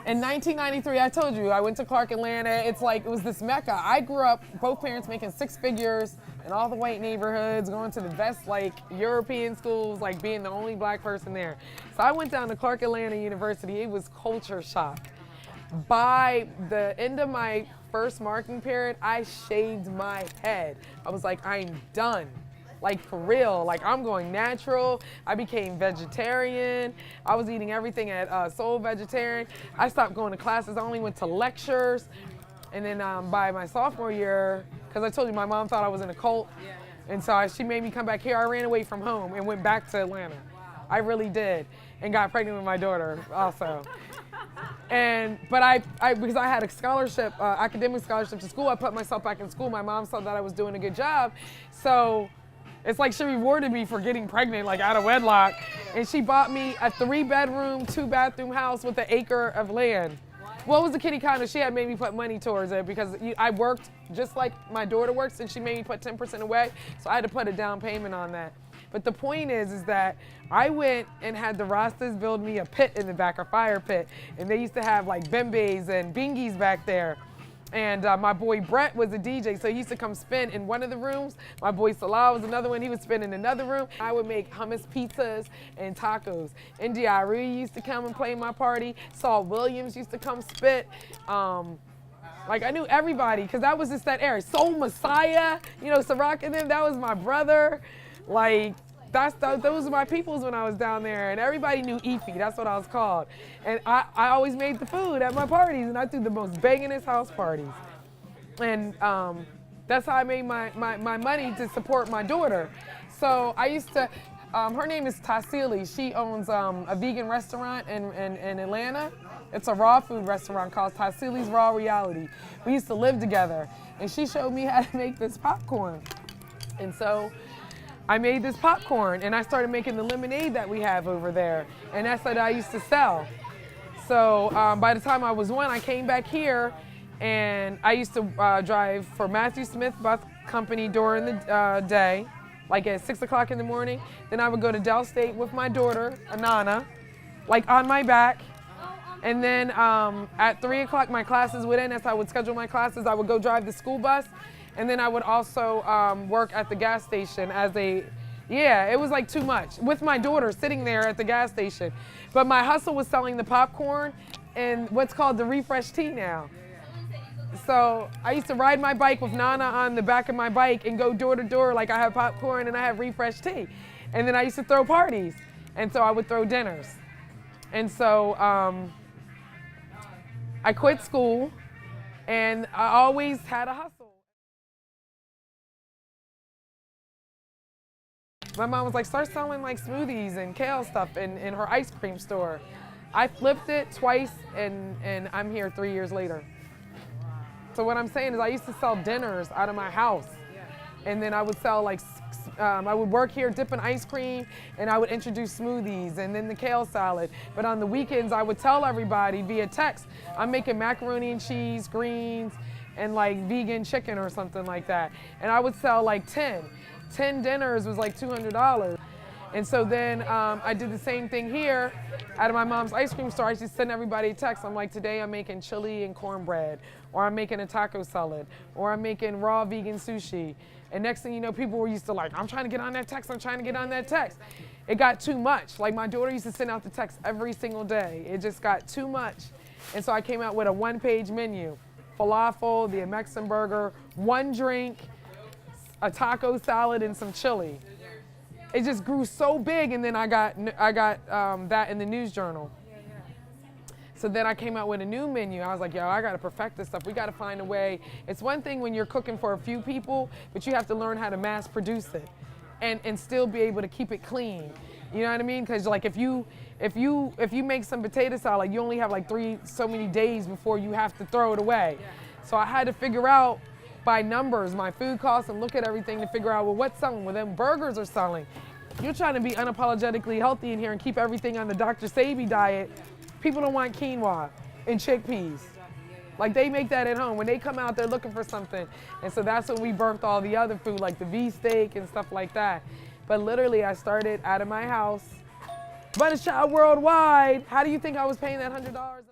In 1993, I told you, I went to Clark, Atlanta. It's like, it was this mecca. I grew up, both parents making six figures in all the white neighborhoods, going to the best like European schools, like being the only black person there. So I went down to Clark Atlanta University. It was culture shock. By the end of my first marking period, I shaved my head. I was like, I'm done. Like for real, like I'm going natural. I became vegetarian. I was eating everything at Soul Vegetarian. I stopped going to classes. I only went to lectures. And then by my sophomore year, because I told you my mom thought I was in a cult, and so she made me come back here. I ran away from home and went back to Atlanta. I really did, and got pregnant with my daughter also. But because I had a scholarship, academic scholarship to school, I put myself back in school. My mom saw that I was doing a good job, so it's like she rewarded me for getting pregnant, like out of wedlock, and she bought me a 3-bedroom, 2-bathroom house with an acre of land. Well, it was a kitty condo. She had made me put money towards it because I worked just like my daughter works, and she made me put 10% away, so I had to put a down payment on that. But the point is that I went and had the Rastas build me a pit in the back, a fire pit, and they used to have like bembes and bingies back there. And my boy Brett was a DJ, so he used to come spin in one of the rooms. My boy Salah was another one. He would spin in another room. I would make hummus pizzas and tacos. Ndi used to come and play my party. Saul Williams used to come spit. Like I knew everybody because that was just that era. Soul Messiah, you know, Ciroc and them, that was my brother. Like, those were my peoples when I was down there, and everybody knew Efi, that's what I was called. And I always made the food at my parties, and I threw the most bangingest house parties. And that's how I made my money to support my daughter. So I used to, her name is Tassili. She owns a vegan restaurant in Atlanta. It's a raw food restaurant called Tassili's Raw Reality. We used to live together, and she showed me how to make this popcorn. And so I made this popcorn, and I started making the lemonade that we have over there, and that's what I used to sell. So by the time I was 1, I came back here, and I used to drive for Matthew Smith Bus Company during the day, like at 6 o'clock in the morning. Then I would go to Del State with my daughter, Anana, like on my back. And then at 3 o'clock, my classes would end. As I would schedule my classes, I would go drive the school bus. And then I would also work at the gas station as it was like too much, with my daughter sitting there at the gas station. But my hustle was selling the popcorn and what's called the refresh tea now. So I used to ride my bike with Nana on the back of my bike and go door to door like I have popcorn and I have refresh tea. And then I used to throw parties. And so I would throw dinners. And so I quit school, and I always had a hustle. My mom was like, start selling like smoothies and kale stuff in her ice cream store. I flipped it twice, and I'm here 3 years later. So what I'm saying is I used to sell dinners out of my house. And then I would sell like, I would work here dipping ice cream, and I would introduce smoothies and then the kale salad. But on the weekends, I would tell everybody via text, I'm making macaroni and cheese, greens, and like vegan chicken or something like that. And I would sell like 10 dinners was like $200. And so then I did the same thing here out of my mom's ice cream store. I used to send everybody a text. I'm like, today I'm making chili and cornbread, or I'm making a taco salad, or I'm making raw vegan sushi. And next thing you know, people were used to like, I'm trying to get on that text, I'm trying to get on that text. It got too much. Like my daughter used to send out the text every single day. It just got too much. And so I came out with a 1-page menu. Falafel, the Mexican burger, 1 drink, a taco salad, and some chili. It just grew so big, and then I got that in the news journal. So then I came out with a new menu. I was like, yo, I gotta perfect this stuff. We gotta find a way. It's one thing when you're cooking for a few people, but you have to learn how to mass produce it and still be able to keep it clean. You know what I mean? Because like if you make some potato salad, you only have like so many days before you have to throw it away. So I had to figure out by numbers my food costs and look at everything to figure out, well, what's selling? Well, them burgers are selling. You're trying to be unapologetically healthy in here and keep everything on the Dr. Sebi diet. People don't want quinoa and chickpeas. Like they make that at home. When they come out, they're looking for something. And so that's when we birthed all the other food, like the V-steak and stuff like that. But literally I started out of my house. But it's child worldwide. How do you think I was paying that $100 a month?